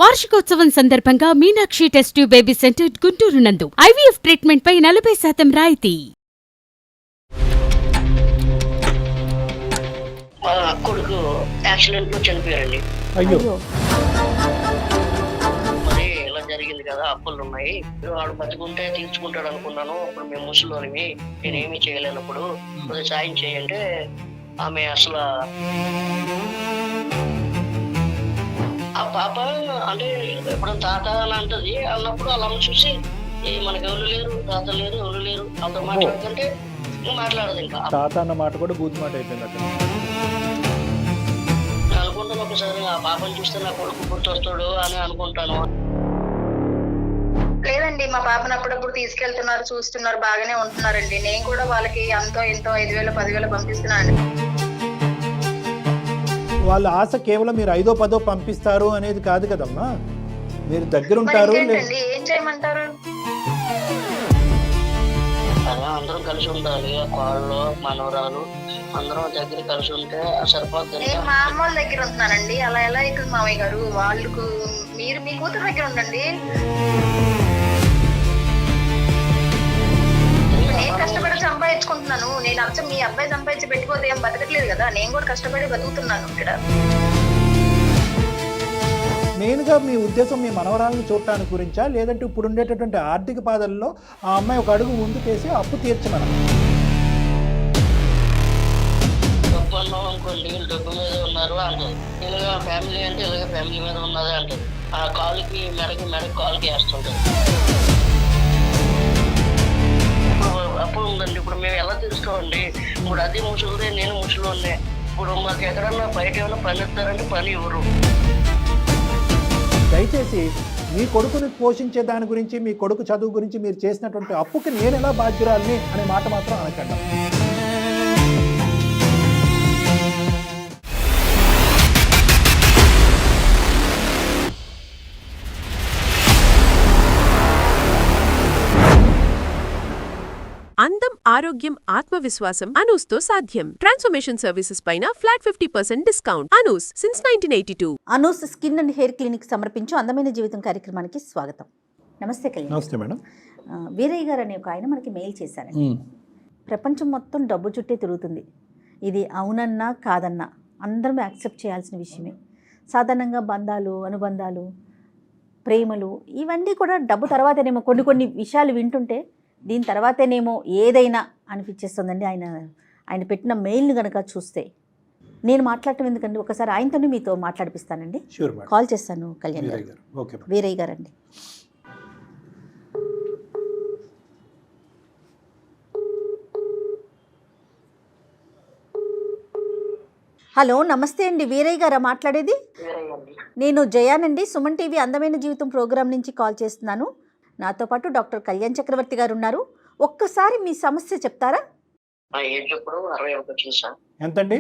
వార్షికోత్సవం సందర్భంగా Meenakshi test tube baby centre Guntur నందు ఐవీఎఫ్ ట్రీట్మెంట్ పై 40% రాయితీ. కొడుకు యాక్సిడెంట్ లో చనిపోయారండి. అయ్యో, మరి ఇలా జరిగింది కదా, అప్పులు ఉన్నాయి, వాడు బతుకుంటే తీర్చుకుంటాడు అనుకున్నాను. ఇప్పుడు మేము ముసలోనివి, నేనేమి చేయలేనప్పుడు కొద్దిగా సాయం చేయంటే ఆమె అసలు ఆ పాప అంటే ఎప్పుడు తాత అని అంటది. అన్నప్పుడు అలా చూసి మనకి ఎవరు లేరు, తాత లేరు, ఎవరు లేరు, అంత మాట్లాడుతుంటే మాట్లాడదు. ఇంకా తాత అన్న మాట కూడా బూత్ మాట అయిపోయింది అక్కడ. అనుకుంటాను ఒకసారి ఆ పాపను చూస్తే నా కొడుకు గుర్తొస్తాడు అని అనుకుంటాను. లేదండి, మా పాపను అప్పుడప్పుడు తీసుకెళ్తున్నారు, చూస్తున్నారు, బాగానే ఉంటున్నారండి. నేను కూడా వాళ్ళకి ఎంతో 5,000 10,000 పంపిస్తున్నాను. వాళ్ళ ఆశ కేవలం మీరు 5ో 10ో పంపిస్తారు అనేది కాదు కదమ్మా, మీరు దగ్గర ఉంటారు. ఏం చేయమంటారు? అలా అందరం కలిసి ఉండాలి. కాళ్ళు మనవరాలు అందరం దగ్గర కలిసి ఉంటే సరిపోతుంది. నేను మా అమ్మ వాళ్ళ దగ్గర ఉంటున్నానండి. అలా ఎలా అవుతుంది మామయ్య గారు? వాళ్ళకు మీరు మీ కూతురు దగ్గర ఉండండి. నేను కష్టపడి సంపాదించుకుంటున్నాను. నేను అచ్చం మీ అబ్బాయి సంపాదించి పెట్టుకోతే ఏం బతకట్లేదు కదా, నేను కూడా కష్టపడి బతుకుతున్నాను ఇక్కడ. మెయిన్గా మీ ఉద్దేశం మీ మనవరాలను చూడటానికి గురించా, లేదంటే ఇప్పుడు ఉండేటటువంటి ఆర్థిక బాధల్లో ఆ అమ్మాయి ఒక అడుగు ముందుకేసి అప్పు తీర్చమని? డబ్బు అన్నాం అనుకోండి, డబ్బు మీద ఉన్నారు అంటారు. ఇలాగ ఫ్యామిలీ అంటే ఇలాగ ఫ్యామిలీ మీద ఉన్నదే అంటారు. ఆ కాలుకి మెడకి కాలుకి వేస్తుంటారు. అప్పుడు ఉందండి. ఇప్పుడు మేము ఎలా తెలుసుకోండి? ఇప్పుడు అది ముసలిదే, నేను ముసలినే. ఇప్పుడు మాకు ఎక్కడన్నా బయట ఏమైనా పని ఇస్తారంటే పని ఇవ్వరు. దయచేసి మీ కొడుకుని పోషించే దాని గురించి, మీ కొడుకు చదువు గురించి మీరు చేసినటువంటి అప్పుకి నేను ఎలా బాధ్యురాలని అనే మాట మాత్రం అనకండి. అందం, ఆరోగ్యం, ఆత్మవిశ్వాసం అనూస్తో సాధ్యం. ట్రాన్స్ఫర్మేషన్ సర్వీసెస్ పైన flat 50% discount. Anoos since 1982. Anoos skin and hair clinic సమర్పించు అందమైన జీవితం కార్యక్రమానికి స్వాగతం. నమస్తే కళ్యాణ్. నమస్తే మేడం. వీరయ్య గారు అనే ఒక ఆయన మనకి మెయిల్ చేశారండి. ప్రపంచం మొత్తం డబ్బు చుట్టే తిరుగుతుంది. ఇది అవునన్నా కాదన్నా అందరం యాక్సెప్ట్ చేయాల్సిన విషయమే. సాధారణంగా బంధాలు, అనుబంధాలు, ప్రేమలు ఇవన్నీ కూడా డబ్బు తర్వాతనేమో కొన్ని విషయాలు వింటుంటే దీని తర్వాతనేమో ఏదైనా అనిపించేస్తుందండి. ఆయన పెట్టిన మెయిల్ని కనుక చూస్తే నేను మాట్లాడటం ఎందుకండి, ఒకసారి ఆయనతోనే మీతో మాట్లాడిపిస్తానండి. కాల్ చేస్తాను కళ్యాణ్ గారు. వీరయ్య గారు అండి. హలో, నమస్తే అండి. వీరయ్య గారా మాట్లాడేది? నేను జయానండి, సుమన్ టీవీ అందమైన జీవితం ప్రోగ్రాం నుంచి కాల్ చేస్తున్నాను. నాతో పాటు డాక్టర్ కళ్యాణ్ చక్రవర్తి గారు ఉన్నారు. ఒక్కసారి మీ సమస్య చెప్తారా? ఎంతండి?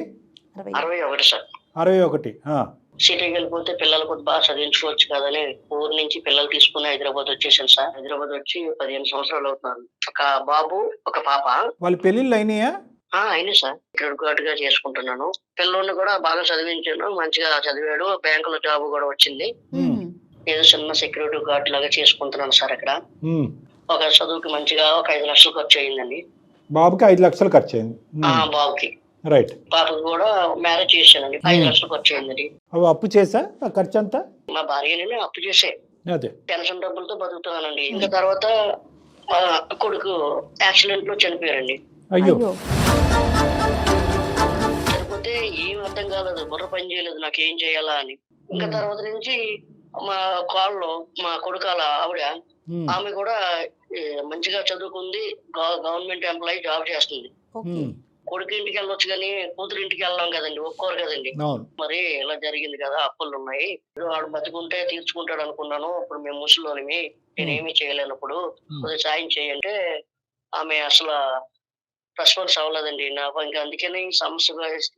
61 సార్. 61. సిటీకి వెళ్ళిపోతే పిల్లలు కూడా బాగా చదివించుకోవచ్చు కదని ఊరు నుంచి పిల్లలు తీసుకుని హైదరాబాద్ వచ్చేసాను సార్. హైదరాబాద్ వచ్చి 15 సంవత్సరాలు అవుతున్నాను. ఒక బాబు, ఒక పాప. వాళ్ళ పెళ్ళిళ్ళు అయినాయా? అయినా సార్. క్రెడిట్ గా చేసుకుంటున్నాను. పిల్లోని కూడా బాగా చదివించాను, మంచిగా చదివాడు. బ్యాంకులో జాబ్ కూడా వచ్చింది. ఏదో చిన్న సెక్యూరిటీ గార్డ్ లాగా చేసుకుంటున్నాను సార్. అక్కడ ఒక చదువుకి మంచిగా ఒక 5 లక్షలు ఖర్చు అయిందండి. బాబుకి 5 లక్షలు ఖర్చు అయింది. బాబుకి. రైట్. పాపకి కూడా మ్యారేజ్ చేశానండి. 5 లక్షలు ఖర్చు అయిందండి. అప్పు చేసా? ఆ ఖర్చు అంతా మా భార్యని అప్పు చేసే పెన్షన్ డబ్బులతో బతుకుతున్నానండి. ఇంకా తర్వాత కొడుకు యాక్సిడెంట్ లో చనిపోయారండి. అయ్యో. చనిపోతే ఏం అర్థం కాలేదు, బుర్ర పని చేయలేదు నాకేం చేయాలా అని. ఇంకా తర్వాత నుంచి మా కాల్లో మా కొడుకాల ఆవిడ, ఆమె కూడా మంచిగా చదువుకుంది, గవర్నమెంట్ ఎంప్లాయీ జాబ్ చేస్తుంది. కొడుకు ఇంటికి వెళ్ళొచ్చు కానీ కూతురు ఇంటికి వెళ్ళాం కదండి, ఒప్పుకోరు కదండి. మరి ఇలా జరిగింది కదా, అప్పులు ఉన్నాయి, వాడు బతుకుంటే తీర్చుకుంటాడు అనుకున్నాను. ఇప్పుడు మేము ముసలోనివి, నేనేమి చేయలేనప్పుడు కొద్దిగా సాయం చేయంటే ఆమె అసలు రెస్పాన్స్ అవ్వలేదండి నాకు. ఇంకా అందుకని ఈ సమస్య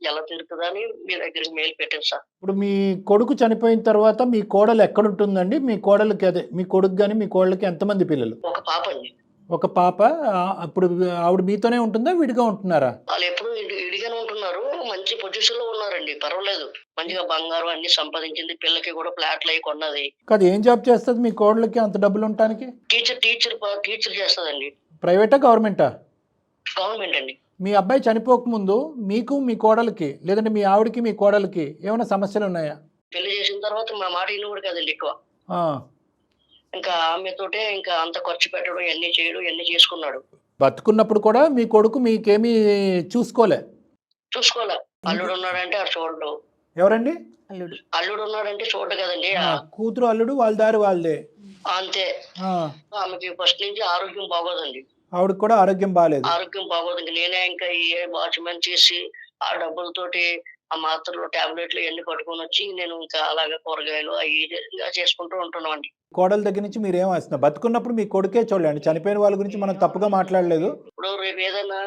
ఎలా తీరుతుందని మీ దగ్గరికి మెయిల్ పెట్టాను సార్. ఇప్పుడు మీ కొడుకు చనిపోయిన తర్వాత మీ కోడలు ఎక్కడ ఉంటుందండి? మీ కోడలికి అదే మీ కొడుకు కానీ మీ కోడలికి ఎంతమంది పిల్లలు? ఒక పాప అండి. ఒక పాప. అప్పుడు ఆవిడ మీతోనే ఉంటుందా, విడిగా ఉంటున్నారా? వాళ్ళు ఎప్పుడు విడిగానే ఉంటున్నారు. మంచి పొజిషన్ లో ఉన్నారండి, పర్వాలేదు. మంచిగా బంగారం అన్ని సంపాదించింది, పిల్లకి కూడా ఫ్లాట్లు అయి కొన్నది. కాదు, ఏం జాబ్ చేస్తుంది మీ కోడలికి అంత డబ్బులు ఉండటానికి? టీచర్ చేస్తదండి. ప్రైవేటా గవర్నమెంటా? గవర్నమెంట్ అండి. మీ అబ్బాయి చనిపోకముందు మీకు మీ కోడలికి లేదంటే మీ ఆవిడకి మీ కోడలికి ఏమైనా సమస్యలు ఉన్నాయా? పెళ్లి చేసిన తర్వాత మా మాట ఇన్ని కూడా కదండి ఎక్కువ. ఆ, ఇంకా ఆమెతోటే ఇంకా అంత ఖర్చు పెట్టడం, ఇవన్నీ చేయడం, ఇవన్నీ చేసుకున్నాడు. బతుకున్నప్పుడు కూడా మీ కొడుకు మీకేమీ చూసుకోలే? చూసుకోలే. అల్లుడు ఉన్నాడంటే అది చూడడు. ఎవరండి? అల్లుడు ఉన్నాడంటే చూడడు కదండి. కూతురు అల్లుడు వాళ్ళ దారి వాళ్ళదే. అంతే. ఆ, ఆమెకి ఫస్ట్ నుంచి ఆరోగ్యం బాగోదండి. ఆవిడకి కూడా ఆరోగ్యం బాగాలేదు. ఆరోగ్యం బాగోదు. నేనే ఇంకా ఈ వాచ్మెన్ చేసి ఆ డబ్బులతోటి ఆ మాత్రలు, టాబ్లెట్లు ఇవన్నీ పట్టుకొని వచ్చి నేను ఇంకా అలాగే కూరగాయలు అవి ఇలా చేసుకుంటూ ఉంటున్నాం అండి. కోడల దగ్గర నుంచి మీరు ఏం వస్తున్నారు? బతుకున్నప్పుడు మీ కొడుకే చూడండి, చనిపోయిన వాళ్ళ గురించి మనం తప్పుగా మాట్లాడలేదు. ఇప్పుడు రేపు ఏదైనా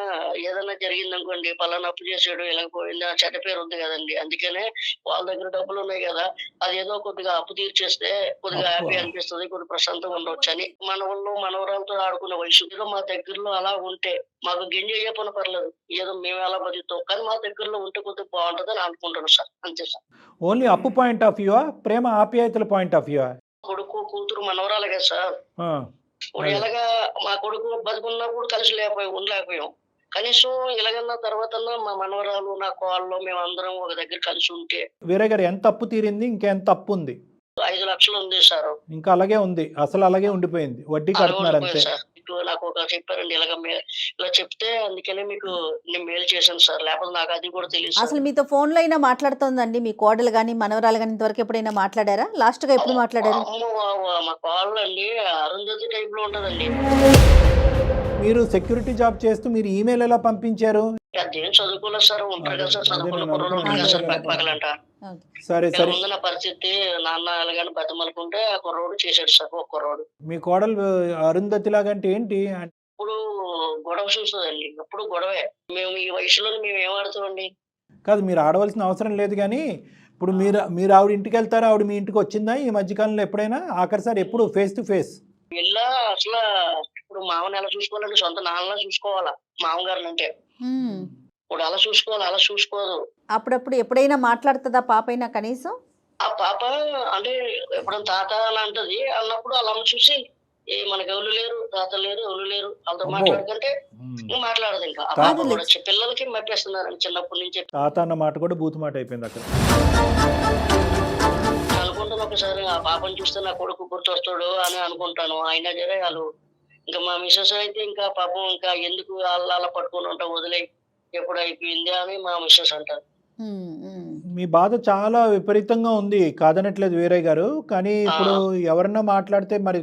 జరిగింది అనుకోండి, పలానా అప్పు చేసాడు ఇలా పోయింది, ఆ చెడ్డ పేరు ఉంది కదండి. అందుకనే వాళ్ళ దగ్గర డబ్బులు ఉన్నాయి కదా, అదేదో కొద్దిగా అప్పు తీర్చేస్తే కొద్దిగా హ్యాపీ అనిపిస్తుంది, కొద్దిగా ప్రశాంతంగా ఉండొచ్చు అని. మనవళ్ళు మనవరాలతో ఆడుకునే వయసు ఏదో మా దగ్గరలో అలా ఉంటే మాకు గింజ అయ్యే పని పర్లేదు, ఏదో మేము ఎలా బతుకుతాం, కానీ మా దగ్గరలో ఉంటే కొద్దిగా బాగుంటుంది అని అనుకుంటాను సార్. అంతే సార్. ఓన్లీ అప్పు పాయింట్ ఆఫ్ వ్యూ, ప్రేమ ఆప్యాయతల పాయింట్ ఆఫ్ వ్యూ? కొడుకు కూతురు మనవరాలు కదా సార్. ఇప్పుడు ఎలాగా మా కొడుకు బతుకున్నప్పుడు కలిసి ఉండలేకపోయాం, కనీసం ఇలాగన్నా తర్వాత మా మనవరాలు నా కోళ్ళు మేము అందరం ఒక దగ్గర కలిసి ఉంటే. వేరే గారు ఎంత అప్పు తీరింది, ఇంకెంత అప్పు ఉంది? 5 లక్షలు ఉంది సార్. ఇంకా అలాగే ఉంది, అసలు అలాగే ఉండిపోయింది, వడ్డీ కడుతున్నారు అంతే. నాకు ఒక చెప్పారండి ఇలా చెప్తే, అందుకనే మీకు నేను మెయిల్ చేశాను సార్, లేకపోతే నాకు అది కూడా తెలియదు. అసలు మీతో ఫోన్లో అయినా మాట్లాడుతోందండి మీ కోడలు కానీ మనవరాలు కానీ? ఇంతవరకు ఎప్పుడైనా మాట్లాడారా? లాస్ట్గా ఎప్పుడు మాట్లాడారు? మా కాళ్ళు అండి అరుంధతి టైప్ లో ఉంటదండి. మీరు సెక్యూరిటీ జాబ్ చేస్తూ మీరు ఈమెయిల్ ఎలా పంపించారు? అదేం చదువుకోలేదు సార్, ఉంటారు కదా సార్, చదువుకున్న కుర్రోళ్ళు ఉంటారు కదా సార్, పక్కపక్కలంట. సరే సరే, ఉన్న పరిస్థితి నాన్న ఎలాగని బతిమలుకుంటే ఆ కుర్రోడు చేశాడు సార్. ఒక కుర్రోడు. మీ కోడలు అరుంధతి లాగా అంటే ఏంటి? ఇప్పుడు గొడవ చూస్తుందండి, ఎప్పుడు గొడవే. మేము ఈ వయసులో మేము ఏమాడుతామండి? కాదు, మీరు ఆడవలసిన అవసరం లేదు, కానీ ఇప్పుడు మీరు ఆవిడ ఇంటికి వెళ్తారా? ఆవిడ మీ ఇంటికి వచ్చిందా ఈ మధ్యకాలంలో ఎప్పుడైనా? ఆఖరిసారి ఎప్పుడు ఫేస్ టు ఫేస్? ఇలా అసలు ఇప్పుడు మామని ఎలా చూసుకోవాలండి, సొంత నాన్నలా చూసుకోవాలా మామగారిని అంటే. ఇప్పుడు అలా చూసుకోవాలి, అలా చూసుకోదు. అప్పుడప్పుడు ఎప్పుడైనా మాట్లాడుతుందా పాప అయినా కనీసం? ఆ పాప అంటే ఎప్పుడైనా తాత అని అంటది, అన్నప్పుడు అలా చూసి మనకి ఎవరు లేరు, తాత లేరు, ఎవరు లేరు, వాళ్ళతో మాట్లాడుకుంటే మాట్లాడదు. ఇంకా ఆ పాప కూడా పిల్లలకి మెప్పేస్తున్నారండి చిన్నప్పటి నుంచి. తాత అన్న మాట కూడా బూతు మాట అయిపోయింది అక్కడ. అనుకుంటాను ఒకసారి ఆ పాపను చూస్తే నా కొడుకు గుర్తొస్తాడు అని అనుకుంటాను. అయినా సరే వాళ్ళు ఇంకా మా మిస్సెస్ అయితే ఇంకా పాపం ఇంకా ఎందుకు అలా పట్టుకుని ఉంటా, వదిలే ఎప్పుడు అయిపోయింది అని మా మిస్సెస్ అంటారు. మీ బాధ చాలా విపరీతంగా ఉంది, కాదనట్లేదు వీరయ్య గారు. కానీ ఇప్పుడు ఎవరన్నా మాట్లాడితే మరి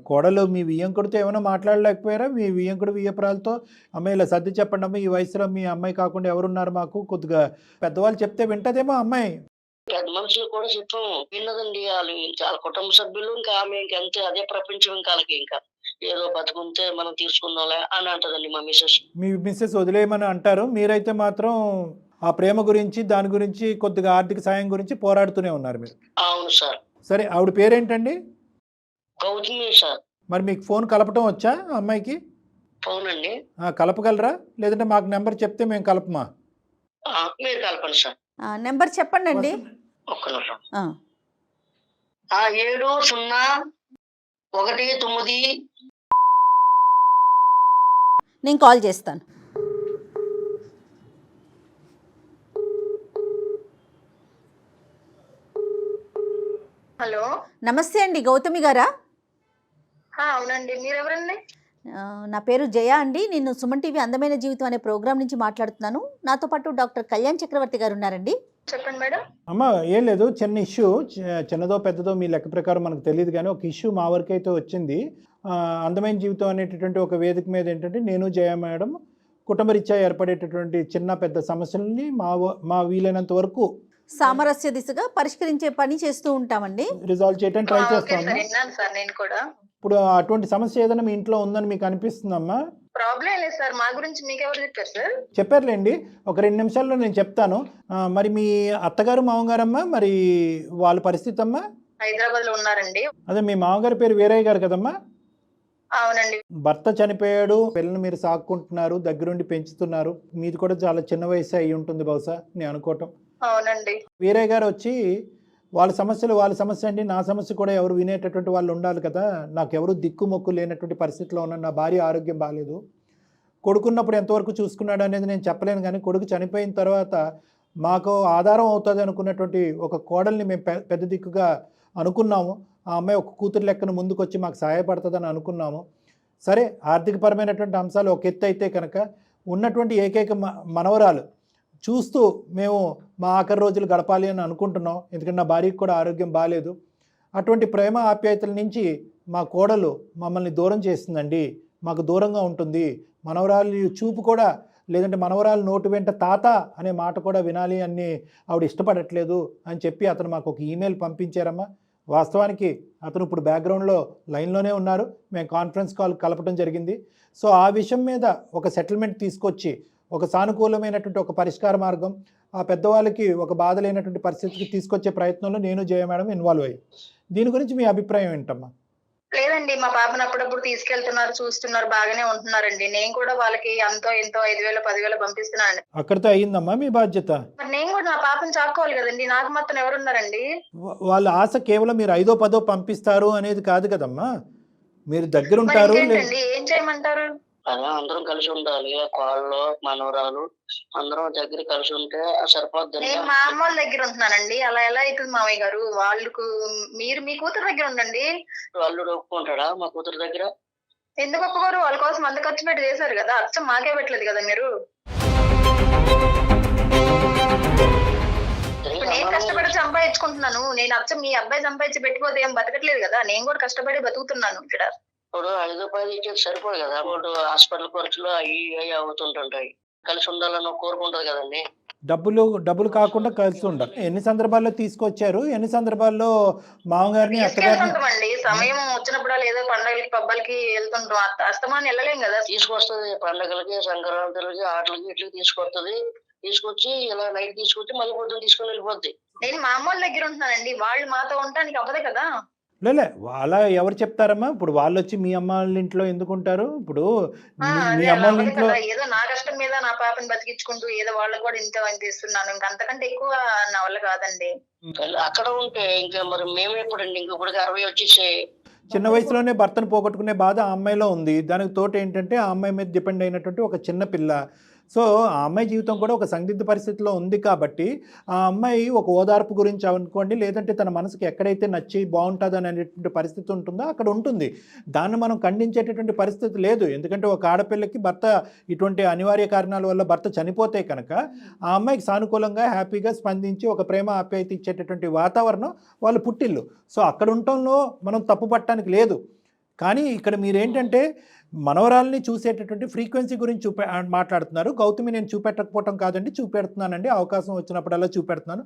కోడలు మీ వియ్యంకుడితో ఏమైనా మాట్లాడలేకపోయారా? మీ వియ్యంకుడు వియ్యపురాలతో అమ్మాయి ఇలా సర్ది చెప్పండి అమ్మ, ఈ వయసులో మీ అమ్మాయి కాకుండా ఎవరున్నారు మాకు, కొద్దిగా పెద్దవాళ్ళు చెప్తే వింటదేమో అమ్మాయి. పెద్ద మనుషులు కూడా చెప్పాం, విన్నదండి. వాళ్ళు చాలా కుటుంబ సభ్యులు ఇంకా ఆమె ఇంకంతే, అదే ప్రపంచం. ఇంకా వాళ్ళకి ఇంకా ఏదో బతుకుంటే మనం తీసుకుందాంలే అని అంటదండి మా మిస్సెస్. మీ మిస్సెస్ వదిలేయమని అంటారు, మీరైతే మాత్రం ఆ ప్రేమ గురించి దాని గురించి కొద్దిగా ఆర్థిక సాయం గురించి పోరాడుతూనే ఉన్నారు మీరు. అవును సార్. సరే, ఆవిడ పేరేంటండి? గౌతమి సార్. మరి మీకు ఫోన్ కలపటం వచ్చా అమ్మాయికి? అవునండి. కలపగలరా? లేదంటే మాకు నెంబర్ చెప్తే మేము కలపమా? మీరు కలపండి సార్. నెంబర్ చెప్పండి అండి. ఒక్క నిమిషం. 7019. నేను కాల్ చేస్తాను. హలో, నమస్తే అండి, గౌతమి గారా? అవునండి, మీరెవరండి? నా పేరు జయ అండి. నేను సుమన్ టీవీ అందమైన జీవితం అనే ప్రోగ్రామ్ నుంచి మాట్లాడుతున్నాను. నాతో పాటు డాక్టర్ కళ్యాణ్ చక్రవర్తి గారు ఉన్నారండి. చెప్పండి మేడం. అమ్మ, ఏం లేదు, చిన్న ఇష్యూ, చిన్నదో పెద్దదో మీ లెక్క ప్రకారం మనకు తెలియదు, కానీ ఒక ఇష్యూ మా వరకు అయితే వచ్చింది. అందమైన జీవితం అనేటటువంటి ఒక వేదిక మీద ఏంటంటే నేను జయ మేడం కుటుంబరీత్యా ఏర్పడేటటువంటి చిన్న పెద్ద సమస్యలని మా వీలైనంత వరకు సామరస్య దిశగా పరిష్కరించే పని చేస్తూ ఉంటామండి. రిజాల్వ్ చేయడానికి ట్రై చేస్తాము. నేను కూడా. ఇప్పుడు అటువంటి సమస్య ఏదైనా మీ ఇంట్లో ఉందని మీకు అనిపిస్తుందమ్మా? ప్రాబ్లం లేదు సార్, మా గురించి మీకు ఎవరు చెప్పారు సార్? చెప్పారులేండి, ఒక 2 నిమిషాల్లో నేను చెప్తాను. మరి మీ అత్తగారు మామగారమ్మా, మరి వాళ్ళ పరిస్థితి అమ్మా? హైదరాబాద్ లో ఉన్నారండి. అదే మీ మామగారి పేరు వీరయ్య గారు కదమ్మా? అవునండి. భర్త చనిపోయాడు, పిల్లల్ని మీరు సాక్కుంటున్నారు, దగ్గరుండి పెంచుతున్నారు. మీది కూడా చాలా చిన్న వయసు అయి ఉంటుంది బహుశా నేను అనుకోవటం. అవునండి. వీరయ్య గారు వచ్చి వాళ్ళ సమస్యలు వాళ్ళ సమస్య అండి, నా సమస్య కూడా ఎవరు వినేటటువంటి వాళ్ళు ఉండాలి కదా, నాకెవరు దిక్కుమొక్కు లేనటువంటి పరిస్థితిలో ఉన్న నా భార్య ఆరోగ్యం బాగాలేదు, కొడుకున్నప్పుడు ఎంతవరకు చూసుకున్నాడు అనేది నేను చెప్పలేను, కానీ కొడుకు చనిపోయిన తర్వాత మాకు ఆధారం అవుతుంది అనుకున్నటువంటి ఒక కోడల్ని మేము పెద్ద దిక్కుగా అనుకున్నాము. ఆ అమ్మాయి ఒక కూతురు లెక్కన ముందుకు వచ్చి మాకు సహాయపడుతుందని అనుకున్నాము. సరే, ఆర్థికపరమైనటువంటి అంశాలు ఒక ఎత్తు అయితే కనుక ఉన్నటువంటి ఏకైక మనవరాలు చూస్తూ మేము మా ఆఖరి రోజులు గడపాలి అని అనుకుంటున్నాం. ఎందుకంటే నా భార్యకి కూడా ఆరోగ్యం బాగాలేదు. అటువంటి ప్రేమ ఆప్యాయతల నుంచి మా కోడలు మమ్మల్ని దూరం చేస్తుందండి, మాకు దూరంగా ఉంటుంది. మనవరాలు చూపు కూడా, లేదంటే మనవరాలు నోటు వెంట తాత అనే మాట కూడా వినాలి అని ఆవిడ ఇష్టపడట్లేదు అని చెప్పి అతను మాకు ఒక ఈమెయిల్ పంపించారమ్మా. వాస్తవానికి అతను ఇప్పుడు బ్యాక్గ్రౌండ్లో లైన్లోనే ఉన్నారు, మేము కాన్ఫరెన్స్ కాల్ కలపడం జరిగింది. సో ఆ విషయం మీద ఒక సెటిల్మెంట్ తీసుకొచ్చి ఒక సానుకూలమైనటువంటి ఒక పరిష్కార మార్గం ఆ పెద్దవాళ్ళకి ఒక బాధ లేనటువంటి పరిస్థితికి తీసుకొచ్చే ప్రయత్నంలో నేను జయ మేడం ఇన్వాల్వ్ అయ్యి. దీని గురించి మీ అభిప్రాయం ఏంటమ్మా? లేదండి, మా పాపను అప్పుడప్పుడు తీసుకెళ్తున్నారు, చూస్తున్నారు, బాగానే ఉంటున్నారండి. నేను కూడా వాళ్ళకి ఎంతో 5,000 10,000 పంపిస్తున్నానండి. అక్కడితో అయ్యిందమ్మా మీ బాధ్యత? మరి నేను కూడా నా పాపను చాక్కోవాలి కదండి, నాకు మాత్రం ఎవరున్నారండి? వాళ్ళ ఆశ కేవలం మీరు 5దో 10దో పంపిస్తారు అనేది కాదు కదమ్మా, మీరు దగ్గర ఉంటారు. ఏం చేయమంటారు? అదే అందరం కలిసి ఉండాలి, కోళ్ళు మనవరాలు అందరం దగ్గర కలిసి ఉంటే సరిపోద్ది. నేను మా అమ్మ వాళ్ళ దగ్గర ఉంటున్నానండి, అలా ఎలా అవుతుంది మామయ్య గారు? వాళ్ళకు మీరు మీ కూతురు దగ్గర ఉండండి. వాళ్ళు ఒప్పుకుంటాడా మా కూతురు దగ్గర? ఎందుకు ఒప్పుకోరు? వాళ్ళ కోసం అంత ఖర్చు పెట్టి చేశారు కదా, అచ్చం మాకే పెట్టలేదు కదా మీరు. నేను కష్టపడి సంపాదించుకుంటున్నాను, నేను అచ్చం మీ అబ్బాయి సంపాదించి పెట్టిపోతే ఏం బతకట్లేదు కదా, నేను కూడా కష్టపడి బతుకుతున్నాను ఇక్కడ. ఇప్పుడు 5 ఇచ్చేది సరిపోదు కదా, ఇప్పుడు హాస్పిటల్ ఖర్చులు అవి అవుతుంటుంటాయి. కలిసి ఉండాలని కోరుకుంటది కదండి. డబ్బులు కాకుండా కలిసి ఉండాలి. ఎన్ని సందర్భాల్లో తీసుకొచ్చారు, ఎన్ని సందర్భాల్లో మామగారిని తీసుకెళ్తుంటామండి, సమయం వచ్చినప్పుడు ఏదో పండగలకి పబ్బాలకి వెళ్తుంటాం, అస్తమాన్ని వెళ్ళలేం కదా. తీసుకొస్తుంది పండగలకి, సంక్రాంతులకి, ఆటలకి ఇట్లకి తీసుకొస్తుంది. తీసుకొచ్చి ఇలా నైట్ తీసుకొచ్చి మళ్ళీ పొద్దున్న తీసుకొని వెళ్ళిపోద్ది. నేను మా అమ్మ వాళ్ళ దగ్గర ఉంటున్నానండి, వాళ్ళు మాతో ఉండడానికి అవ్వదు కదా. లేలే, అలా ఎవరు చెప్తారమ్మా? ఇప్పుడు వాళ్ళు వచ్చి మీ అమ్మ వాళ్ళ ఇంట్లో ఎందుకు ఉంటారు? ఇప్పుడు మీ అమ్మ వాళ్ళ ఇంట్లో ఏదో నా కష్టం మీద నా పాపని బతికించుకుంటూ ఏదో వాళ్ళకి కూడా ఇంత ఇస్తున్నాను, అంతకంటే ఎక్కువ నా వల్ల కాదండి. అక్కడ ఉంటే ఇంకా మరి మేము ఎప్పుడండి, ఇంకొకటికి 60 వచ్చేసి చిన్న వయసులోనే భర్తను పోగొట్టుకునే బాధ ఆ అమ్మాయిలో ఉంది. దానికి తోట ఏంటంటే ఆ అమ్మాయి మీద డిపెండ్ అయినటువంటి ఒక చిన్న పిల్ల. సో ఆ అమ్మాయి జీవితం కూడా ఒక సందిగ్ధ పరిస్థితిలో ఉంది కాబట్టి ఆ అమ్మాయి ఒక ఓదార్పు గురించి అనుకోండి, లేదంటే తన మనసుకి ఎక్కడైతే నచ్చి బాగుంటుంది అనేటువంటి పరిస్థితి ఉంటుందో అక్కడ ఉంటుంది. దాన్ని మనం ఖండించేటటువంటి పరిస్థితి లేదు. ఎందుకంటే ఒక ఆడపిల్లకి భర్త ఇటువంటి అనివార్య కారణాల వల్ల భర్త చనిపోతే కనుక ఆ అమ్మాయికి సానుకూలంగా హ్యాపీగా స్పందించి ఒక ప్రేమ ఆప్యాయత ఇచ్చేటటువంటి వాతావరణం వాళ్ళు పుట్టిల్లు. సో అక్కడ ఉండటంలో మనం తప్పు పట్టడానికి లేదు. కానీ ఇక్కడ మీరేంటంటే మనవరాల్ని చూసేటటువంటి ఫ్రీక్వెన్సీ గురించి మాట్లాడుతున్నారు. గౌతమి నేను చూపెట్టకపోవటం కాదండి, చూపెడుతున్నానండి, అవకాశం వచ్చినప్పుడల్లా చూపెడుతున్నాను.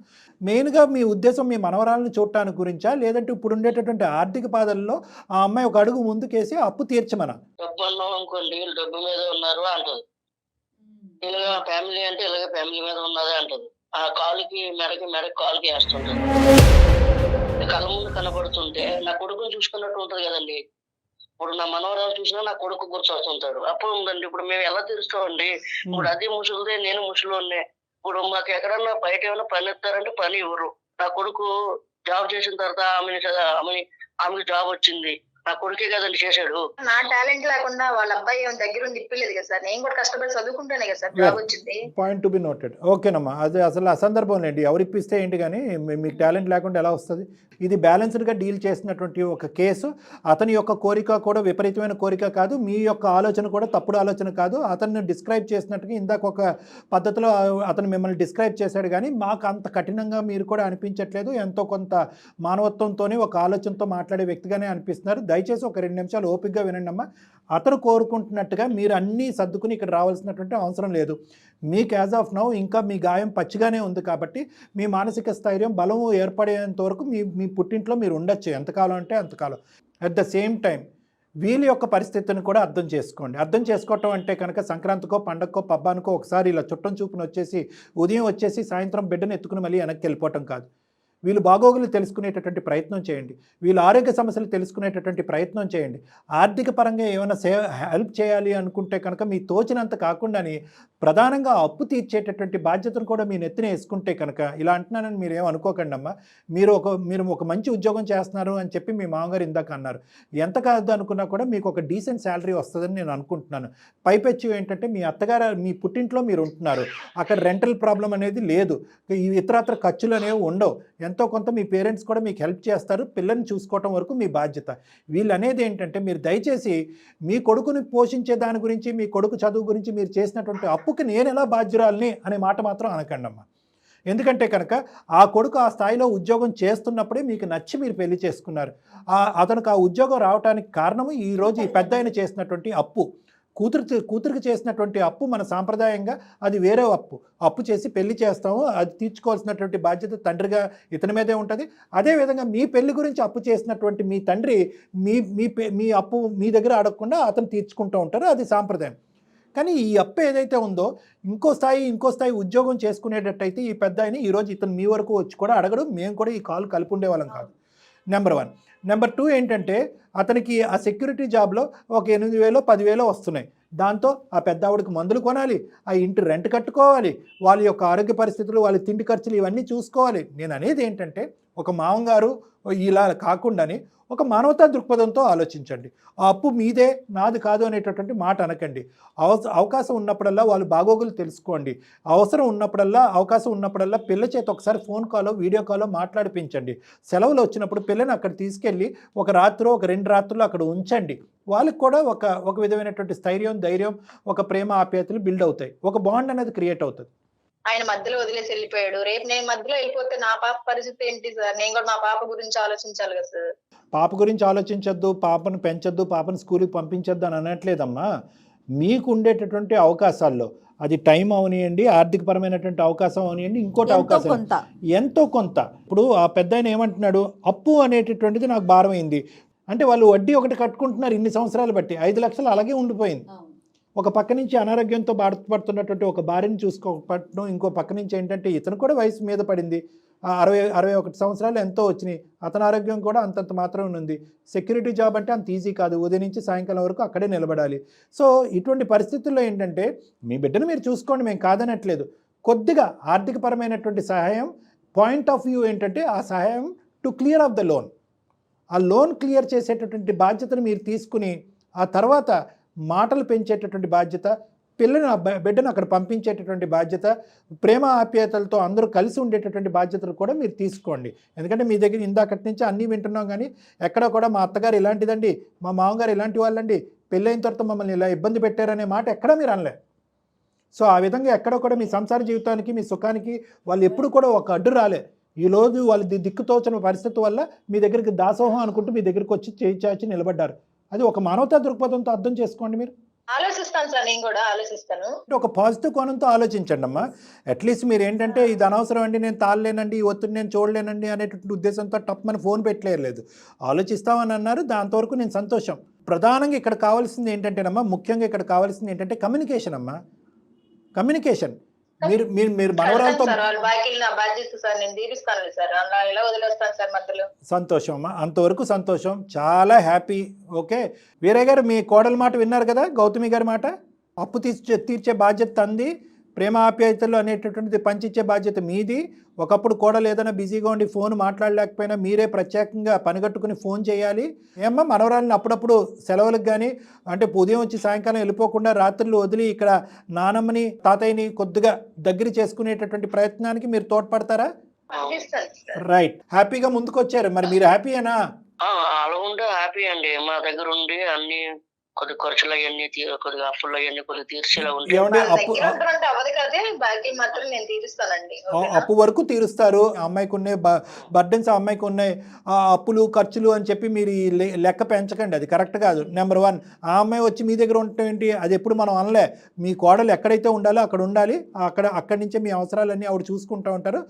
మెయిన్గా మీ ఉద్దేశం మీ మనవరాలను చూడటానికి గురించా, లేదంటే ఇప్పుడు ఉండేటటువంటి ఆర్థిక బాధల్లో ఆ అమ్మాయి ఒక అడుగు ముందుకేసి అప్పు తీర్చమనా? డబ్బు అన్నాం అనుకోండి, డబ్బు మీద ఉన్నారు అంటది. ఇలాగ ఫ్యామిలీ అంటే ఇలాగ ఫ్యామిలీ మీద ఉన్నదే అంటది. ఆ కాలుకి మెడకి కాలుకి వేస్తుంటది. కళ్ళ ముందు కనబడుతుంటే నా కొడుకుని చూసుకున్నట్టు ఉంటది కదండి. ఇప్పుడు నా మనవరాలు చూసినా నా కొడుకు గుర్తొస్తుంటాడు. అప్పుడు ఉందండి, ఇప్పుడు మేము ఎలా తీరుస్తామండి? ఇప్పుడు అది ముసలిదే, నేను ముసలినే. ఇప్పుడు మాకు ఎక్కడన్నా బయట ఏమైనా పని ఇస్తారంటే పని ఇవ్వరు. నా కొడుకు జాబ్ చేసిన తర్వాత ఆమెకి జాబ్ వచ్చింది, నా కొడుకే కదండి చేశాడు. నా టాలెంట్ లేకుండా వాళ్ళ అబ్బాయి దగ్గర ఇప్పలేదు కదా సార్, నేను కూడా కష్టపడి చదువుకుంటానే కదా సార్ జాబ్ వచ్చింది. Point to be noted. ఓకేనమ్మా, అది అసలు అసందర్భం లేండి. ఎవరు ఇప్పిస్తే ఏంటి, కానీ మీకు టాలెంట్ లేకుండా ఎలా వస్తుంది? ఇది బ్యాలెన్స్డ్గా డీల్ చేసినటువంటి ఒక కేసు. అతని యొక్క కోరిక కూడా విపరీతమైన కోరిక కాదు, మీ యొక్క ఆలోచన కూడా తప్పుడు ఆలోచన కాదు. అతన్ని డిస్క్రైబ్ చేసినట్టుగా ఇందాక ఒక పద్ధతిలో అతను మిమ్మల్ని డిస్క్రైబ్ చేశాడు, కానీ మాకు అంత కఠినంగా మీరు కూడా అనిపించట్లేదు. ఎంతో కొంత మానవత్వంతోనే ఒక ఆలోచనతో మాట్లాడే వ్యక్తిగానే అనిపిస్తున్నారు. దయచేసి ఒక 2 నిమిషాలు ఓపికగా వినండి అమ్మా. అతను కోరుకుంటున్నట్టుగా మీరు అన్నీ సర్దుకుని ఇక్కడ రావాల్సినటువంటి అవసరం లేదు. మీకు యాజ్ ఆఫ్ నౌ ఇంకా మీ గాయం పచ్చిగానే ఉంది కాబట్టి మీ మానసిక స్థైర్యం బలము ఏర్పడేంత వరకు మీ పుట్టింట్లో మీరు ఉండొచ్చు, ఎంతకాలం అంటే అంతకాలం. అట్ ద సేమ్ టైం వీళ్ళ యొక్క పరిస్థితిని కూడా అర్థం చేసుకోండి. అర్థం చేసుకోవటం అంటే కనుక సంక్రాంతికో పండగకో పబ్బానికో ఒకసారి ఇలా చుట్టం చూపుని వచ్చేసి ఉదయం వచ్చేసి సాయంత్రం బిడ్డను ఎత్తుకుని మళ్ళీ వెనక్కి వెళ్ళిపోవటం కాదు. వీళ్ళు బాగోగులు తెలుసుకునేటటువంటి ప్రయత్నం చేయండి, వీళ్ళ ఆరోగ్య సమస్యలు తెలుసుకునేటటువంటి ప్రయత్నం చేయండి. ఆర్థిక పరంగా ఏమైనా హెల్ప్ చేయాలి అనుకుంటే కనుక మీ తోచినంత కాకుండానే ప్రధానంగా అప్పు తీర్చేటటువంటి బాధ్యతను కూడా మీ నెత్తిన వేసుకుంటే కనుక, ఇలా అంటున్నానని మీరు ఏమనుకోకండి అమ్మా, మీరు ఒక మంచి ఉద్యోగం చేస్తున్నారు అని చెప్పి మీ మామగారు ఇందాక అన్నారు. ఎంత కాదు అనుకున్నా కూడా మీకు ఒక డీసెంట్ శాలరీ వస్తుందని నేను అనుకుంటున్నాను. పైపెచ్చు ఏంటంటే మీ అత్తగారు మీ పుట్టింట్లో మీరు ఉంటున్నారు, అక్కడ రెంటల్ ప్రాబ్లం అనేది లేదు, ఇతరత్ర ఖర్చులు అనేవి ఉండవు, ఎంతో కొంత మీ పేరెంట్స్ కూడా మీకు హెల్ప్ చేస్తారు, పిల్లల్ని చూసుకోవటం వరకు మీ బాధ్యత. వీళ్ళు అనేది ఏంటంటే మీరు దయచేసి మీ కొడుకుని పోషించే దాని గురించి, మీ కొడుకు చదువు గురించి మీరు చేసినటువంటి అప్పుకి నేను ఎలా బాధ్యురాలని అనే మాట మాత్రం అనకండి అమ్మా. ఎందుకంటే కనుక ఆ కొడుకు ఆ స్థాయిలో ఉద్యోగం చేస్తున్నప్పుడే మీకు నచ్చి మీరు పెళ్లి చేసుకున్నారు. అతనికి ఆ ఉద్యోగం రావడానికి కారణము ఈరోజు ఈ పెద్ద ఆయన చేసినటువంటి అప్పు. కూతురికి చేసినటువంటి అప్పు మన సాంప్రదాయంగా అది వేరే అప్పు చేసి పెళ్లి చేస్తాము, అది తీర్చుకోవాల్సినటువంటి బాధ్యత తండ్రిగా ఇతని మీదే ఉంటుంది. అదేవిధంగా మీ పెళ్లి గురించి అప్పు చేసినటువంటి మీ తండ్రి మీ అప్పు మీ దగ్గర అడగకుండా అతను తీర్చుకుంటూ ఉంటారు, అది సాంప్రదాయం. కానీ ఈ అప్పు ఏదైతే ఉందో ఇంకో స్థాయి ఉద్యోగం చేసుకునేటట్టయితే ఈ పెద్ద ఆయన ఈరోజు ఇతను మీ వరకు వచ్చి కూడా అడగడం, మేము కూడా ఈ కాల్ కలిపి ఉండేవాళ్ళం కాదు. నెంబర్ 1. నెంబర్ 2 ఏంటంటే అతనికి ఆ సెక్యూరిటీ జాబ్లో ఒక 8,000 10,000 వస్తున్నాయి. దాంతో ఆ పెద్ద ఆవిడకి మందులు కొనాలి, ఆ ఇంటి రెంట్ కట్టుకోవాలి, వాళ్ళ యొక్క ఆరోగ్య పరిస్థితులు, వాళ్ళ తిండి ఖర్చులు ఇవన్నీ చూసుకోవాలి. నేను అనేది ఏంటంటే ఒక మామగారు ఇలా కాకుండానే ఒక మానవతా దృక్పథంతో ఆలోచించండి. ఆ అప్పు మీదే నాది కాదు అనేటటువంటి మాట అనకండి. అవకాశం ఉన్నప్పుడల్లా వాళ్ళు బాగోగులు తెలుసుకోండి. అవకాశం ఉన్నప్పుడల్లా పిల్ల చేత ఒకసారి ఫోన్ కాలో వీడియో కాలో మాట్లాడిపించండి. సెలవులు వచ్చినప్పుడు పిల్లని అక్కడ తీసుకెళ్ళి ఒక రాత్రో ఒక 2 రాత్రులు అక్కడ ఉంచండి. వాళ్ళకి కూడా ఒక విధమైనటువంటి స్థైర్యం, ధైర్యం, ఒక ప్రేమ ఆప్యాయతలు బిల్డ్ అవుతాయి, ఒక బాండ్ అనేది క్రియేట్ అవుతుంది. ఆయన మధ్యలో వదిలేసి వెళ్ళిపోయాడు. రేపు నేను మధ్యలో వెళ్ళిపోతే నా పాప పరిస్థితి ఏంటి సార్? నేను కూడా మా పాప గురించి ఆలోచించాలి కదా సార్. పాప గురించి ఆలోచించొద్దు, పాపను పెంచొద్దు, పాపను స్కూల్కి పంపించొద్దు అని అనట్లేదమ్మా. మీకు ఉండేటటువంటి అవకాశాల్లో అది టైం అవనియండి, ఆర్థికపరమైనటువంటి అవకాశం అవనియండి, ఇంకోటి అవకాశం ఎంతో కొంత. ఇప్పుడు ఆ పెద్ద ఆయన ఏమంటున్నాడు, అప్పు అనేటటువంటిది నాకు భారమైంది అంటే వాళ్ళు వడ్డీ ఒకటి కట్టుకుంటున్నారు ఇన్ని సంవత్సరాలు బట్టి, 5 లక్షలు అలాగే ఉండిపోయింది. ఒక పక్క నుంచి అనారోగ్యంతో బాధపడుతున్నటువంటి ఒక భార్యని చూసుకోవటం, ఇంకో పక్క నుంచి ఏంటంటే ఇతను కూడా వయసు మీద పడింది, 61 సంవత్సరాలు ఎంతో వచ్చినాయి, అతని ఆరోగ్యం కూడా అంతంత మాత్రం ఉంది. సెక్యూరిటీ జాబ్ అంటే అంత ఈజీ కాదు, ఉదయం నుంచి సాయంకాలం వరకు అక్కడే నిలబడాలి. సో ఇటువంటి పరిస్థితుల్లో ఏంటంటే మీ బిడ్డను మీరు చూసుకోండి, మేము కాదనట్లేదు. కొద్దిగా ఆర్థికపరమైనటువంటి సహాయం పాయింట్ ఆఫ్ వ్యూ ఏంటంటే ఆ సహాయం to clear of the loan, ఆ లోన్ క్లియర్ చేసేటటువంటి బాధ్యతను మీరు తీసుకుని ఆ తర్వాత మాటలు పెంచేటటువంటి బాధ్యత, బిడ్డను అక్కడ పంపించేటటువంటి బాధ్యత, ప్రేమ ఆప్యాయతలతో అందరూ కలిసి ఉండేటటువంటి బాధ్యతలు కూడా మీరు తీసుకోండి. ఎందుకంటే మీ దగ్గర ఇందాకటి నుంచి అన్నీ వింటున్నాం, కానీ ఎక్కడ కూడా మా అత్తగారు ఇలాంటిదండి, మా మామగారు ఇలాంటి వాళ్ళండి, పెళ్ళైన తర్వాత మమ్మల్ని ఇలా ఇబ్బంది పెట్టారనే మాట ఎక్కడా మీరు అనలే. సో ఆ విధంగా ఎక్కడ కూడా మీ సంసార జీవితానికి, మీ సుఖానికి వాళ్ళు ఎప్పుడు కూడా ఒక అడ్డు రాలే. ఈరోజు వాళ్ళు దిక్కుతోచని పరిస్థితి వల్ల మీ దగ్గరికి దాసోహం అనుకుంటూ మీ దగ్గరికి వచ్చి చేయి చాచి నిలబడ్డారు. అది ఒక మానవతా దృక్పథంతో అర్థం చేసుకోండి. మీరు ఆలోచిస్తాను సార్, నేను కూడా ఆలోచిస్తాను. ఒక పాజిటివ్ కోణంతో ఆలోచించండి అమ్మా. అట్లీస్ట్ మీరు ఏంటంటే ఇది అనవసరం అండి, నేను తాళలేనండి, ఈ ఒత్తిడి నేను చూడలేనండి అనేటువంటి ఉద్దేశంతో టప్మని ఫోన్ పెట్టలేదు, ఆలోచిస్తామని అన్నారు. దాంతవరకు నేను సంతోషం. ప్రధానంగా ఇక్కడ కావాల్సింది ఏంటంటేనమ్మా, ముఖ్యంగా ఇక్కడ కావాల్సింది ఏంటంటే కమ్యూనికేషన్ అమ్మా, కమ్యూనికేషన్. మీరు మనవరాలతో సంతోషం అమ్మా, అంతవరకు సంతోషం, చాలా హ్యాపీ. ఓకే వీరయ్య గారు, మీ కోడల మాట విన్నారు కదా, గౌతమి గారి మాట. అప్పు తీర్చే బాధ్యత అంది, ప్రేమ ఆప్యాయతలు అనేటటువంటిది పంచిచ్చే బాధ్యత మీది. ఒకప్పుడు కోడలు ఏదైనా బిజీగా ఉండి ఫోన్ మాట్లాడలేకపోయినా మీరే ప్రత్యేకంగా పనిగట్టుకుని ఫోన్ చేయాలి. ఏమ్మా మనవరాలని అప్పుడప్పుడు సెలవులకు కానీ అంటే ఉదయం వచ్చి సాయంకాలం వెళ్ళిపోకుండా రాత్రులు వదిలి ఇక్కడ నానమ్మని తాతయ్యని కొద్దిగా దగ్గర చేసుకునేటటువంటి ప్రయత్నానికి మీరు తోడ్పడతారా? రైట్, హ్యాపీగా ముందుకు వచ్చారు. మరి మీరు హ్యాపీయేనా? అలా ఉంటే హ్యాపీ అండి. మా దగ్గర ఉండి అన్ని కొద్ది ఖర్చులు అవన్నీ కొద్దిగా అప్పులు అవన్నీ కొద్దిగా తీర్చేలా ఉంటే అప్పు వరకు తీరుస్తారు. అమ్మాయికి ఉన్నాయి బర్డెన్స్, అమ్మాయికి ఉన్నాయి అప్పులు ఖర్చులు అని చెప్పి మీరు లెక్క పెంచకండి, అది కరెక్ట్ కాదు. నెంబర్ 1, ఆ అమ్మాయి వచ్చి మీ దగ్గర ఉండటం ఏంటి, అది ఎప్పుడు మనం అనలే. మీ కోడలు ఎక్కడైతే ఉండాలో అక్కడ ఉండాలి, అక్కడి నుంచే మీ అవసరాలన్నీ ఆవిడ చూసుకుంటూ ఉంటారు.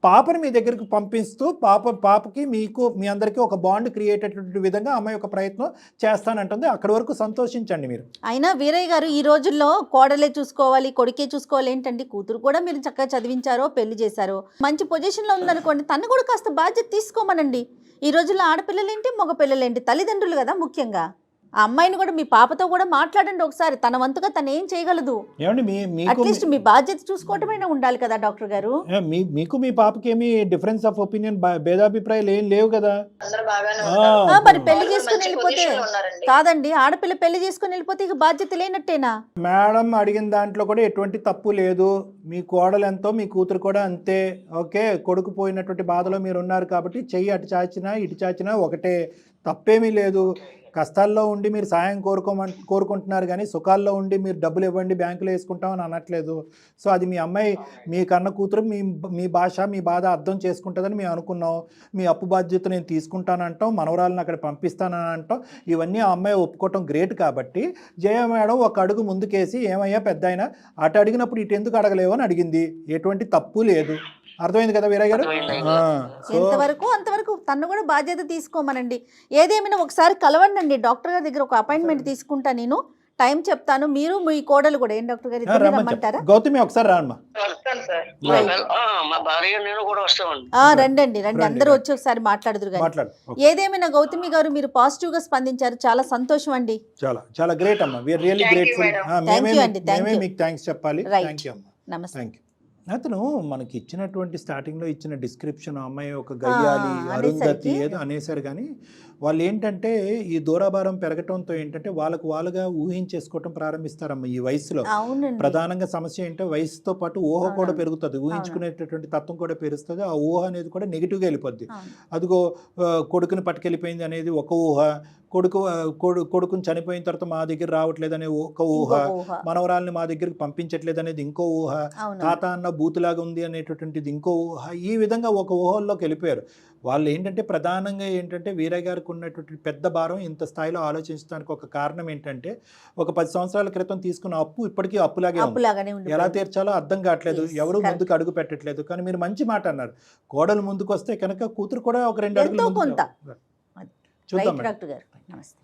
పాపని మీ దగ్గరికి పంపిస్తూ పాపకి మీకు మీ అందరికీ ఒక బాండ్ క్రియేట్ అయ్యేటువంటి విధంగా అమ్మాయి ఒక ప్రయత్నం చేస్తానంటుంది. అక్కడి వరకు సంతోషించండి మీరు. అయినా వీరయ్య గారు ఈ రోజుల్లో కోడలే చూసుకోవాలి, కొడుకే చూసుకోవాలి ఏంటండి? కూతురు కూడా మీరు చక్కగా చదివించారో, పెళ్లి చేశారో, మంచి పొజిషన్లో ఉందనుకోండి, తను కూడా కాస్త బాధ్యత తీసుకోమనండి. ఈ రోజుల్లో ఆడపిల్లలేంటి, మగ పిల్లలేంటి, తల్లిదండ్రులు కదా ముఖ్యంగా. ఆ అమ్మాయిని కూడా మీ పాపతో కూడా మాట్లాడండి ఒకసారి, తన వంతుగా తను ఏం చేయగలదు. ఏమండి అట్లీస్ట్ మీ బాధ్యత చూసుకోవటమైనా ఉండాలి కదా డాక్టర్ గారు. మీకు మీ పాపకి ఏమి డిఫరెన్స్ ఆఫ్ ఒపీనియన్, భేదాభిప్రాయాలు ఏం లేవు కదా. అందరూ బాగానే ఆ, ఉన్నారు. మరి పెళ్లి వాళ్ళు చేసుకుని మంచి వెళ్ళిపోతే పొజిషన్లో ఉన్నారండి. కాదండి, ఆడపిల్ల పెళ్లి చేసుకుని వెళ్ళిపోతే ఇక బాధ్యత లేనట్టేనా? మేడం అడిగిన దాంట్లో కూడా ఎటువంటి తప్పు లేదు. మీ కోడలు ఎంతో మీ కూతురు కూడా అంతే. ఓకే, కొడుకు పోయినటువంటి బాధలో మీరు ఉన్నారు కాబట్టి చెయ్యి అటు చాచినా ఇటు చాచినా ఒకటే, తప్పేమీ లేదు. కష్టాల్లో ఉండి మీరు సాయం కోరుకుంటున్నారు కానీ సుఖాల్లో ఉండి మీరు డబ్బులు ఇవ్వండి బ్యాంకులో వేసుకుంటామని అనట్లేదు. సో అది మీ అమ్మాయి, మీ కన్న కూతురు మీ భాష, మీ బాధ అర్థం చేసుకుంటుందని మేము అనుకున్నాం. మీ అప్పు బాధ్యత నేను తీసుకుంటానంటాం, మనవరాలను అక్కడ పంపిస్తానని అంటాం. ఇవన్నీ ఆ అమ్మాయి ఒప్పుకోవటం గ్రేట్. కాబట్టి జయ మేడం ఒక అడుగు ముందుకేసి, ఏమయ్యా పెద్ద అయినా అటు అడిగినప్పుడు ఇటు ఎందుకు అడగలేవు అని అడిగింది. ఎటువంటి తప్పు లేదు. అర్థమైంది కదా వీరయ్య గారు? ఎంతవరకు అంతవరకు తను కూడా బాధ్యత తీసుకోమనండి. ఏదేమైనా ఒకసారి కలవండి డాక్టర్ గారి దగ్గర, ఒక అపాయింట్మెంట్ తీసుకుంటా, నేను టైం చెప్తాను. మీరు మీ కోడలు కూడా ఏం డాక్టర్ గారు ఇద్దరు రమ్మంటారా? గౌతమి ఒకసారి రామ్మా. వస్తాను సార్. మా భార్య నేను కూడా వస్తామండి. రండి అందరూ వచ్చి ఒకసారి మాట్లాడుదురు కానీ. మాట్లాడు. ఏదేమైనా గౌతమి గారు మీరు పాజిటివ్ గా స్పందించారు, చాలా సంతోషం అండి. చాలా చాలా గ్రేట్ అమ్మా. We are really Thank you, grateful. madam. మేమే మీకు థ్యాంక్స్ చెప్పాలి. Right. థ్యాంక్ యూ అమ్మా. నమస్తే. Thank you. అతను మనకి ఇచ్చినటువంటి స్టార్టింగ్లో ఇచ్చిన డిస్క్రిప్షన్, అమ్మాయి ఒక గయ్యాలి, అరుంధతి ఏదో అనేసారు. కానీ వాళ్ళు ఏంటంటే ఈ దూరాభారం పెరగటంతో ఏంటంటే వాళ్ళుగా ఊహించేసుకోవటం ప్రారంభిస్తారమ్మ ఈ వయసులో. ప్రధానంగా సమస్య ఏంటంటే వయసుతో పాటు ఊహ కూడా పెరుగుతుంది, ఊహించుకునేటటువంటి తత్వం కూడా పెరుగుతుంది. ఆ ఊహ అనేది కూడా నెగిటివ్గా వెళ్ళిపోద్ది. అదిగో కొడుకుని పట్టుకెళ్ళిపోయింది అనేది ఒక ఊహ, కొడుకుని చనిపోయిన తర్వాత మా దగ్గర రావట్లేదు అనే ఒక ఊహ, మనవరాల్ని మా దగ్గరికి పంపించట్లేదు అనేది ఇంకో ఊహ, తాత అన్న బూతులాగా ఉంది అనేటటువంటిది ఇంకో ఊహ. ఈ విధంగా ఒక ఊహల్లోకి వెళ్ళిపోయారు వాళ్ళు. ఏంటంటే ప్రధానంగా ఏంటంటే వీరయ్య గారికి ఉన్నటువంటి పెద్ద భారం ఇంత స్థాయిలో ఆలోచించడానికి ఒక కారణం ఏంటంటే, ఒక 10 సంవత్సరాల క్రితం తీసుకున్న అప్పు ఇప్పటికీ అప్పులాగే ఉంది. ఎలా తీర్చాలో అర్థం కావట్లేదు, ఎవరు ముందుకు అడుగు పెట్టట్లేదు. కానీ మీరు మంచి మాట అన్నారు, కోడలు ముందుకు వస్తే కనుక కూతురు కూడా ఒక 2 అడుగులు చూద్దాం. డాక్టర్ గారు నమస్తే.